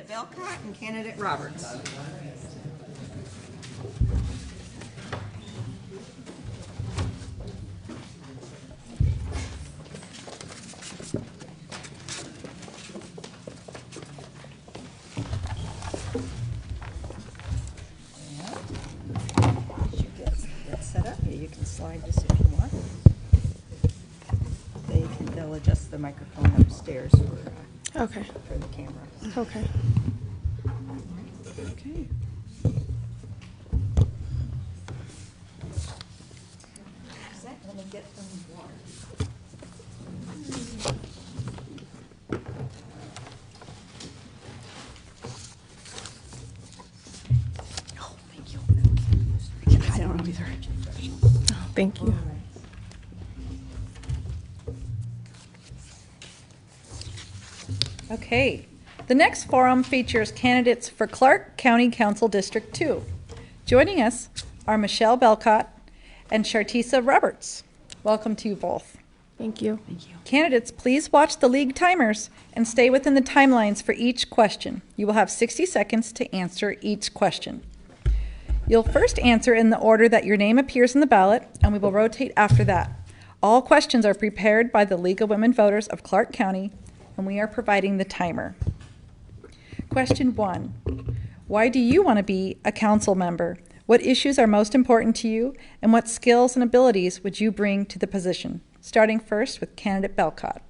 Candidate Belkot and Candidate Roberts. Set up. You can slide this if you want. They'll adjust the microphone upstairs for the camera. Okay. Okay. Let me get some water. Oh, thank you. I don't know either. Thank you. Okay. The next forum features candidates for Clark County Council District 2. Joining us are Michelle Belkot and Shartisa Roberts. Welcome to you both. Thank you. Thank you. Candidates, please watch the league timers and stay within the timelines for each question. You will have 60 seconds to answer each question. You'll first answer in the order that your name appears in the ballot, and we will rotate after that. All questions are prepared by the League of Women Voters of Clark County, and we are providing the timer. Question 1. Why do you want to be a council member? What issues are most important to you, and what skills and abilities would you bring to the position? Starting first with candidate Belkot.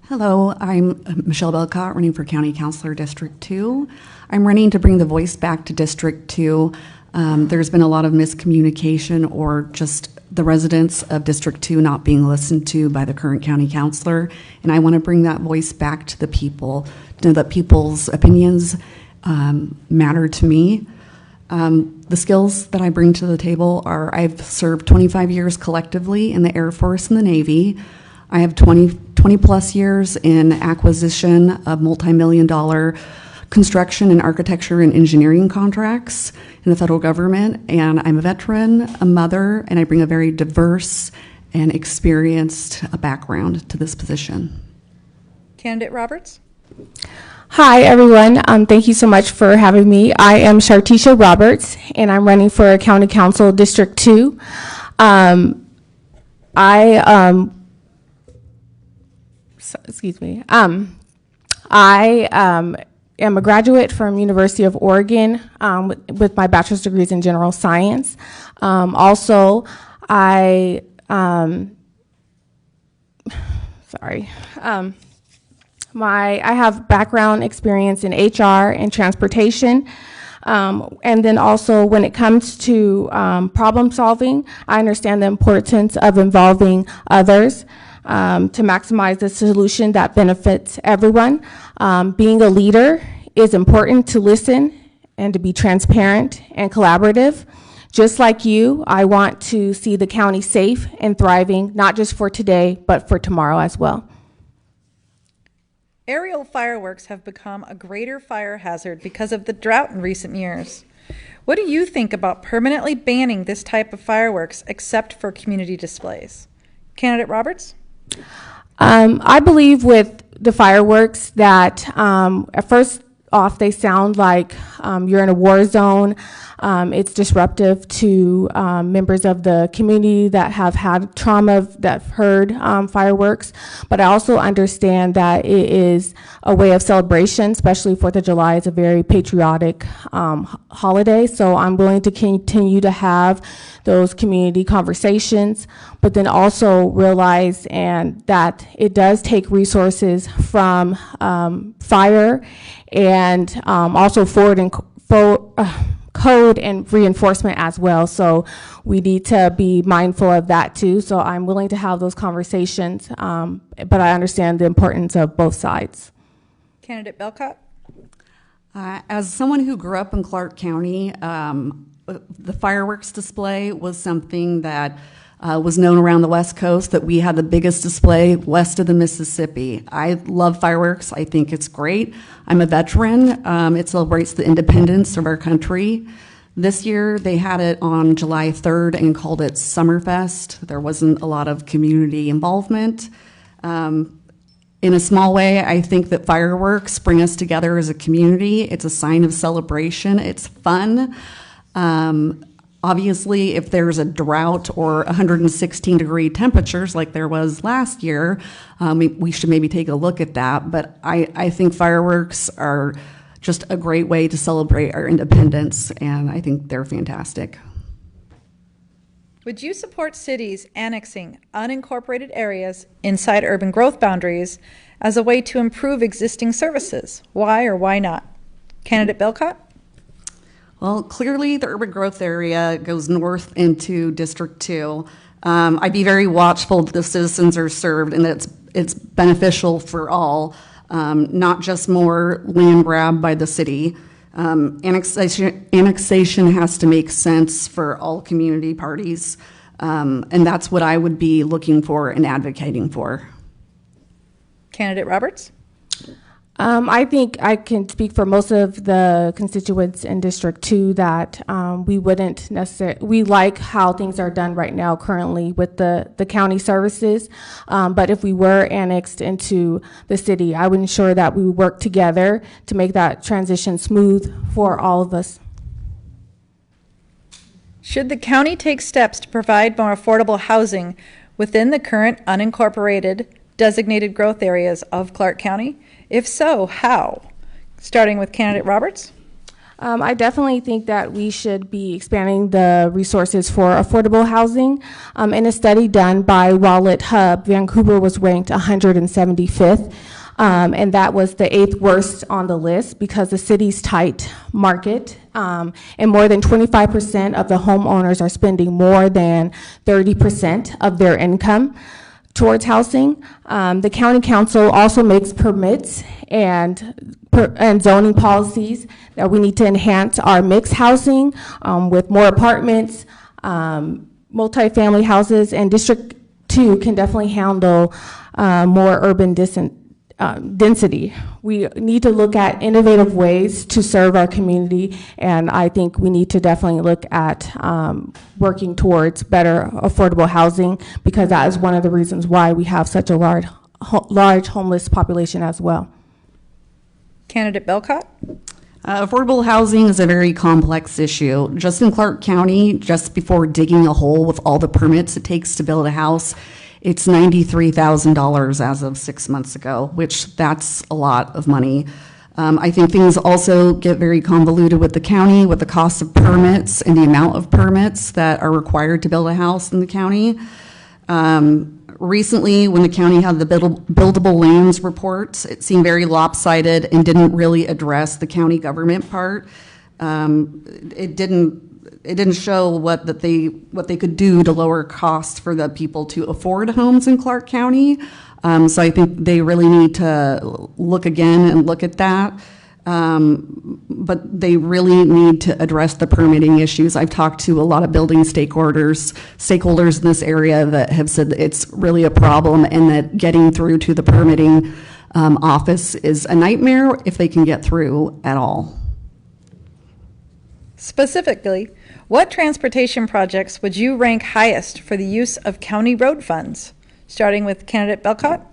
Hello, I'm Michelle Belkot, running for County Councilor District 2. I'm running to bring the voice back to District 2. There's been a lot of miscommunication or just the residents of District 2 not being listened to by the current county councilor, and I want to bring that voice back to the people, to know that people's opinions matter to me. The skills that I bring to the table are I've served 25 years collectively in the Air Force and the Navy. I have 20 plus years in acquisition of multi-million-dollar construction and architecture and engineering contracts in the federal government, and I'm a veteran, a mother, and I bring a very diverse and experienced background to this position. Candidate Roberts. Hi, everyone. Thank you so much for having me. I am Shartisa Roberts, and I'm running for County Council District 2. I am a graduate from University of Oregon with my bachelor's degrees in general science. I have background experience in HR and transportation. And then also when it comes to problem solving, I understand the importance of involving others to maximize the solution that benefits everyone. Being a leader is important to listen and to be transparent and collaborative. Just like you, I want to see the county safe and thriving, not just for today, but for tomorrow as well. Aerial fireworks have become a greater fire hazard because of the drought in recent years. What do you think about permanently banning this type of fireworks except for community displays? Candidate Roberts? I believe with the fireworks that at first off they sound like you're in a war zone. It's disruptive to members of the community that have had trauma, that have heard fireworks. But I also understand that it is a way of celebration, especially 4th of July is a very patriotic holiday. So I'm willing to continue to have those community conversations, but then also realize and that it does take resources from fire and also code and reinforcement as well. So we need to be mindful of that too. So I'm willing to have those conversations, but I understand the importance of both sides. Candidate Belkot? As someone who grew up in Clark County, the fireworks display was something that was known around the West Coast, that we had the biggest display west of the Mississippi. I love fireworks. I think it's great. I'm a veteran. It celebrates the independence of our country. This year, they had it on July 3rd and called it Summerfest. There wasn't a lot of community involvement. In a small way, I think that fireworks bring us together as a community. It's a sign of celebration. It's fun. Obviously, if there's a drought or 116-degree temperatures like there was last year, we should maybe take a look at that. But I think fireworks are just a great way to celebrate our independence, and I think they're fantastic. Would you support cities annexing unincorporated areas inside urban growth boundaries as a way to improve existing services? Why or why not? Candidate Belkot? Well, clearly the urban growth area goes north into District 2. I'd be very watchful that the citizens are served and that it's beneficial for all, not just more land grab by the city. Annexation has to make sense for all community parties, and that's what I would be looking for and advocating for. Candidate Roberts? I think I can speak for most of the constituents in District 2 that we wouldn't necessarily, we like how things are done right now currently with the county services, but if we were annexed into the city, I would ensure that we work together to make that transition smooth for all of us. Should the county take steps to provide more affordable housing within the current unincorporated designated growth areas of Clark County? If so, how? Starting with Candidate Roberts. I definitely think that we should be expanding the resources for affordable housing. In a study done by Wallet Hub, Vancouver was ranked 175th, and that was the 8th worst on the list because the city's tight market, and more than 25% of the homeowners are spending more than 30% of their income towards housing. The county council also makes permits and zoning policies that we need to enhance our mixed housing with more apartments, multifamily houses, and District 2 can definitely handle more urban density. We need to look at innovative ways to serve our community, and I think we need to definitely look at working towards better affordable housing because that is one of the reasons why we have such a large homeless population as well. Candidate Belkot? Affordable housing is a very complex issue. Just in Clark County, just before digging a hole with all the permits it takes to build a house, it's $93,000 as of 6 months ago, which that's a lot of money. I think things also get very convoluted with the county, with the cost of permits and the amount of permits that are required to build a house in the county. Recently, when the county had the buildable lands reports, it seemed very lopsided and didn't really address the county government part. It didn't show what they could do to lower costs for the people to afford homes in Clark County. So I think they really need to look again and look at that. But they really need to address the permitting issues. I've talked to a lot of building stakeholders in this area that have said that it's really a problem and that getting through to the permitting office is a nightmare if they can get through at all. Specifically, what transportation projects would you rank highest for the use of county road funds? Starting with Candidate Belkot.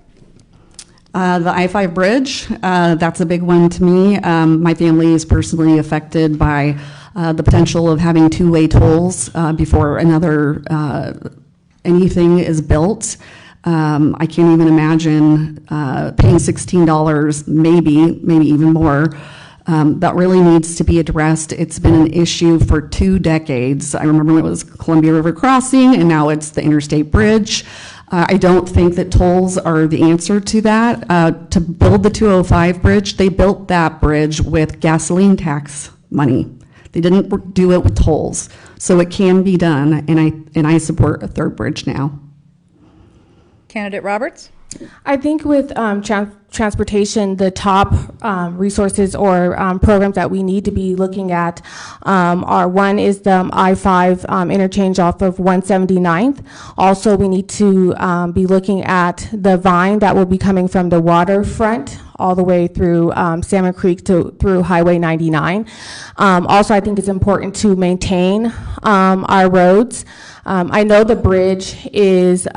The I-5 bridge, that's a big one to me. My family is personally affected by the potential of having two-way tolls before anything is built. I can't even imagine paying $16, maybe even more. That really needs to be addressed. It's been an issue for 2 decades. I remember when it was Columbia River Crossing, and now it's the Interstate Bridge. I don't think that tolls are the answer to that. To build the 205 bridge, they built that bridge with gasoline tax money. They didn't do it with tolls. So it can be done, and I support a third bridge now. Candidate Roberts? I think with transportation, the top resources or programs that we need to be looking at are one is the I-5 interchange off of 179th. Also, we need to be looking at the Vine that will be coming from the waterfront all the way through Salmon Creek through Highway 99. Also, I think it's important to maintain our roads. I know the bridge is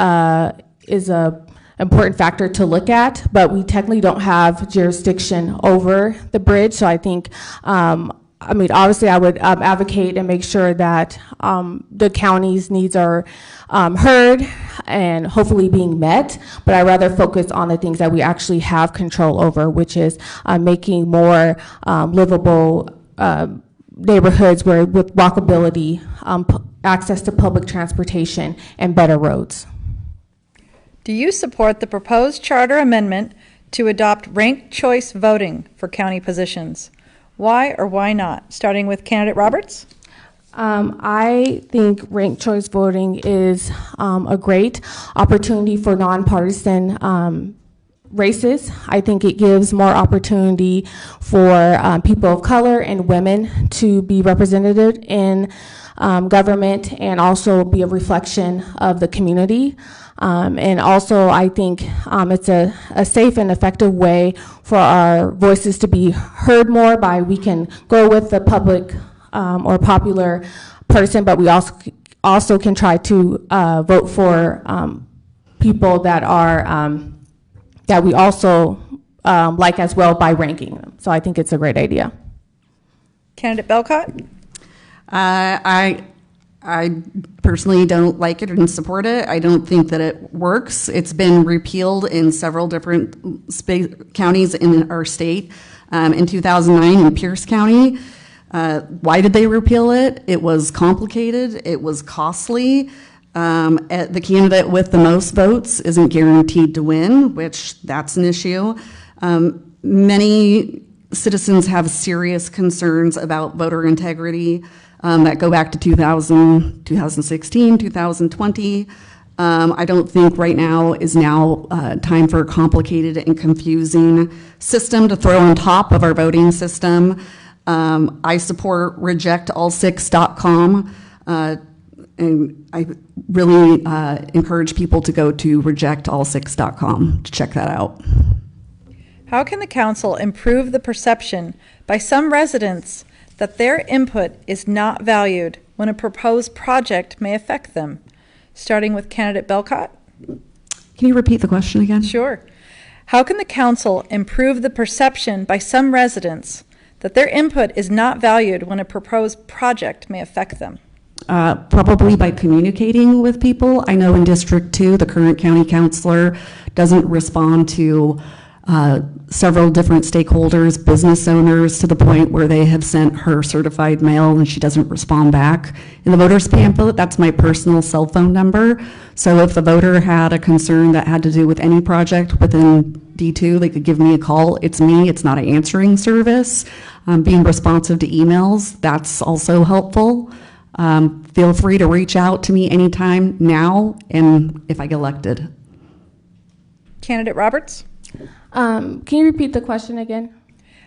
a important factor to look at, but we technically don't have jurisdiction over the bridge. So I think, I mean, obviously I would advocate and make sure that the county's needs are heard and hopefully being met, but I rather focus on the things that we actually have control over, which is making more livable neighborhoods where with walkability, access to public transportation, and better roads. Do you support the proposed charter amendment to adopt ranked choice voting for county positions? Why or why not? Starting with candidate Roberts. I think ranked choice voting is a great opportunity for nonpartisan races. I think it gives more opportunity for people of color and women to be represented in government and also be a reflection of the community. And also, I think it's a safe and effective way for our voices to be heard more by we can go with the public or popular person, but we also can try to vote for people that are that we also like as well by ranking them. So I think it's a great idea. Candidate Belkot. I personally don't like it and support it. I don't think that it works. It's been repealed in several different counties in our state. In 2009 in Pierce County, why did they repeal it? It was complicated. It was costly. The candidate with the most votes isn't guaranteed to win, which that's an issue. Many citizens have serious concerns about voter integrity that go back to 2016, 2020. I don't think right now is time for a complicated and confusing system to throw on top of our voting system. I support rejectall6.com, and I really encourage people to go to rejectall6.com to check that out. How can the council improve the perception by some residents that their input is not valued when a proposed project may affect them? Starting with candidate Belkot. Can you repeat the question again? Sure. How can the council improve the perception by some residents that their input is not valued when a proposed project may affect them? Probably by communicating with people. I know in District 2, the current county councilor doesn't respond to several different stakeholders, business owners, to the point where they have sent her certified mail and she doesn't respond back. In the voter's pamphlet, that's my personal cell phone number. So if the voter had a concern that had to do with any project within D2, they could give me a call. It's me, it's not an answering service. Being responsive to emails, that's also helpful. Feel free to reach out to me anytime now and if I get elected. Candidate Roberts. Can you repeat the question again?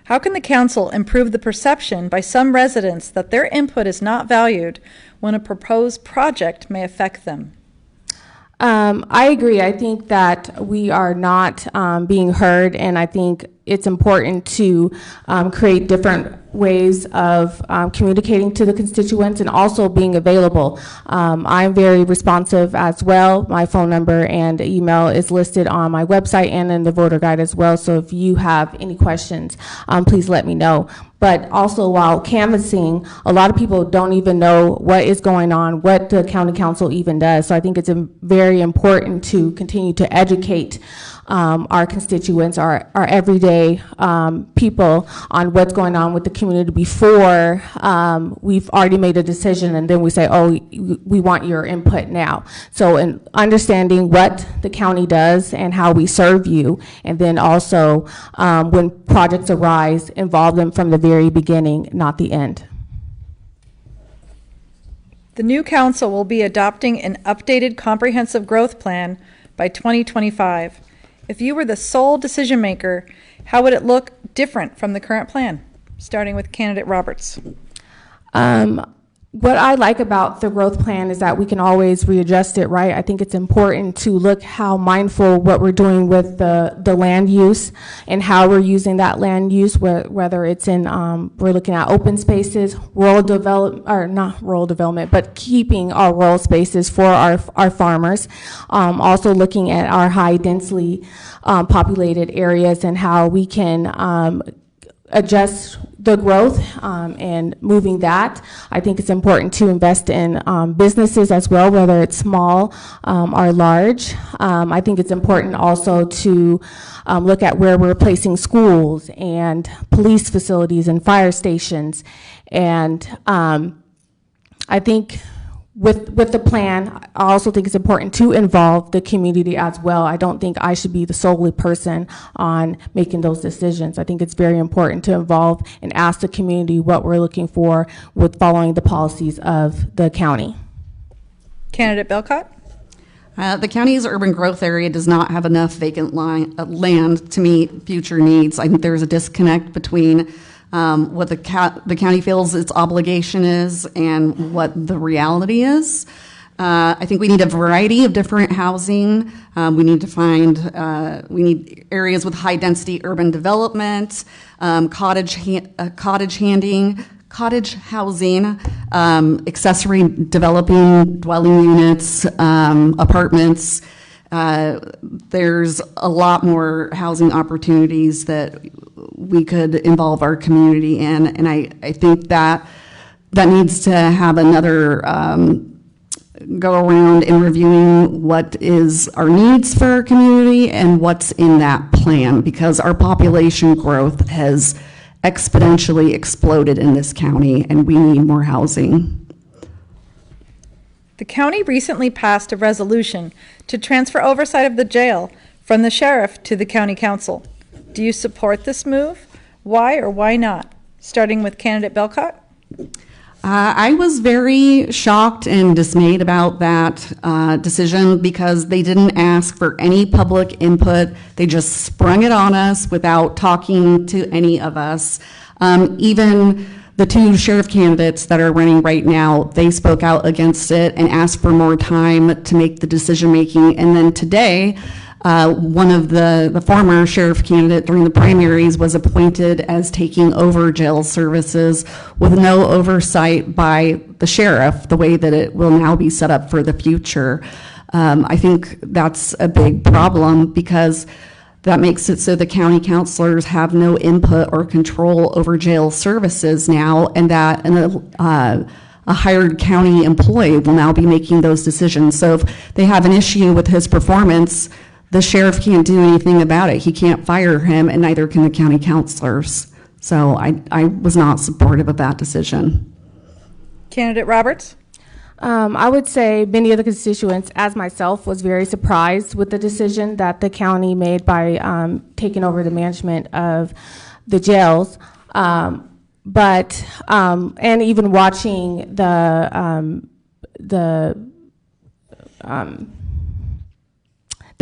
How can the council improve the perception by some residents that their input is not valued when a proposed project may affect them? I agree. I think that we are not being heard, and I think it's important to create different ways of communicating to the constituents and also being available. I'm very responsive as well. My phone number and email is listed on my website and in the voter guide as well. So if you have any questions, please let me know. But also while canvassing, a lot of people don't even know what is going on, what the county council even does. So I think it's very important to continue to educate our constituents, our everyday people on what's going on with the community before we've already made a decision and then we say, oh, we want your input now. So in understanding what the county does and how we serve you, and then also when projects arise, involve them from the very beginning, not the end. The new council will be adopting an updated comprehensive growth plan by 2025. If you were the sole decision maker, how would it look different from the current plan? Starting with candidate Roberts. What I like about the growth plan is that we can always readjust it, right? I think it's important to look how mindful what we're doing with the land use and how we're using that land use, whether it's in, we're looking at open spaces, rural develop, or not rural development, but keeping our rural spaces for our farmers. Also looking at our high densely populated areas and how we can adjust the growth and moving that. I think it's important to invest in businesses as well, whether it's small or large. I think it's important also to look at where we're placing schools and police facilities and fire stations. And I think with the plan, I also think it's important to involve the community as well. I don't think I should be the solely person on making those decisions. I think it's very important to involve and ask the community what we're looking for with following the policies of the county. Candidate Belkot? The county's urban growth area does not have enough vacant land to meet future needs. I think there's a disconnect between what the county feels its obligation is and what the reality is. I think we need a variety of different housing. We need to find, we need areas with high density urban development, cottage housing, accessory developing dwelling units, apartments. There's a lot more housing opportunities that we could involve our community in, and I think that needs to have another go around in reviewing what is our needs for our community and what's in that plan, because our population growth has exponentially exploded in this county and we need more housing. The county recently passed a resolution to transfer oversight of the jail from the sheriff to the county council. Do you support this move? Why or why not? Starting with candidate Belkot. I was very shocked and dismayed about that decision because they didn't ask for any public input. They just sprung it on us without talking to any of us. Even the two sheriff candidates that are running right now, they spoke out against it and asked for more time to make the decision making. And then today, one of the former sheriff candidate during the primaries was appointed as taking over jail services with no oversight by the sheriff, the way that it will now be set up for the future. I think that's a big problem because that makes it so the county counselors have no input or control over jail services now, and that a hired county employee will now be making those decisions. So if they have an issue with his performance, the sheriff can't do anything about it. He can't fire him, and neither can the county counselors. So I was not supportive of that decision. Candidate Roberts? I would say many of the constituents, as myself, was very surprised with the decision that the county made by taking over the management of the jails. But and even watching the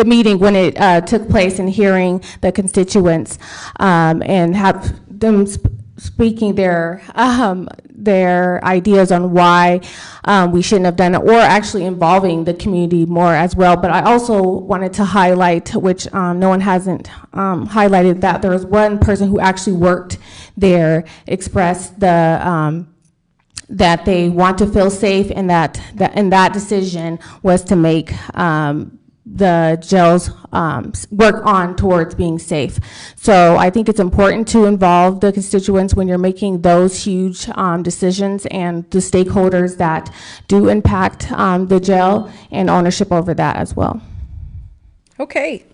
meeting when it took place and hearing the constituents and have them speaking their ideas on why we shouldn't have done it, or actually involving the community more as well. But I also wanted to highlight, which no one hasn't highlighted, that there was one person who actually worked there, expressed the that they want to feel safe, and that decision was to make the jails work on towards being safe. So I think it's important to involve the constituents when you're making those huge decisions, and the stakeholders that do impact the jail, and ownership over that as well. Okay,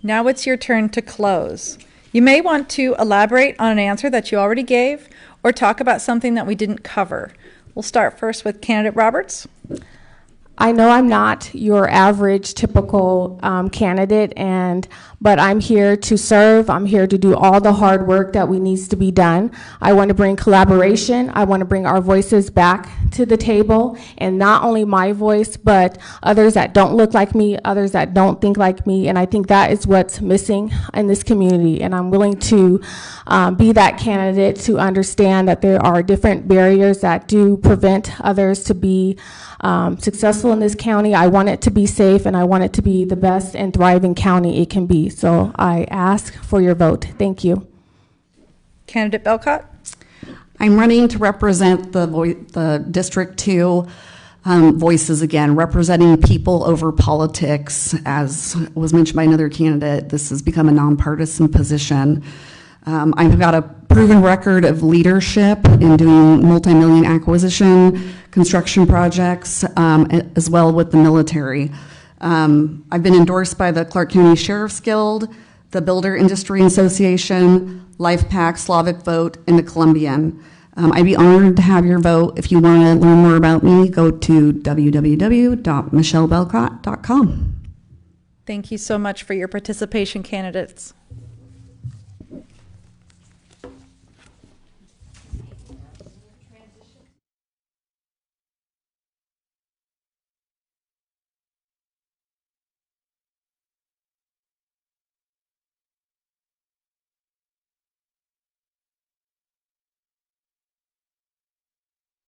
now it's your turn to close. You may want to elaborate on an answer that you already gave, or talk about something that we didn't cover. We'll start first with candidate Roberts. I know I'm not your average typical candidate, but I'm here to serve. I'm here to do all the hard work that needs to be done. I want to bring collaboration. I want to bring our voices back to the table, and not only my voice, but others that don't look like me, others that don't think like me, and I think that is what's missing in this community, and I'm willing to be that candidate to understand that there are different barriers that do prevent others to be successful in this county. I want it to be safe, and I want it to be the best and thriving county it can be. So I ask for your vote. Thank you. Candidate Belkot? I'm running to represent the District 2 voices again, representing people over politics. As was mentioned by another candidate, this has become a nonpartisan position. I've got a proven record of leadership in doing multi-million acquisition, construction projects, as well with the military. I've been endorsed by the Clark County Sheriff's Guild, the Builder Industry Association, LifePack, Slavic Vote, and the Columbian. I'd be honored to have your vote. If you want to learn more about me, go to www.michellebelcott.com. Thank you so much for your participation, candidates.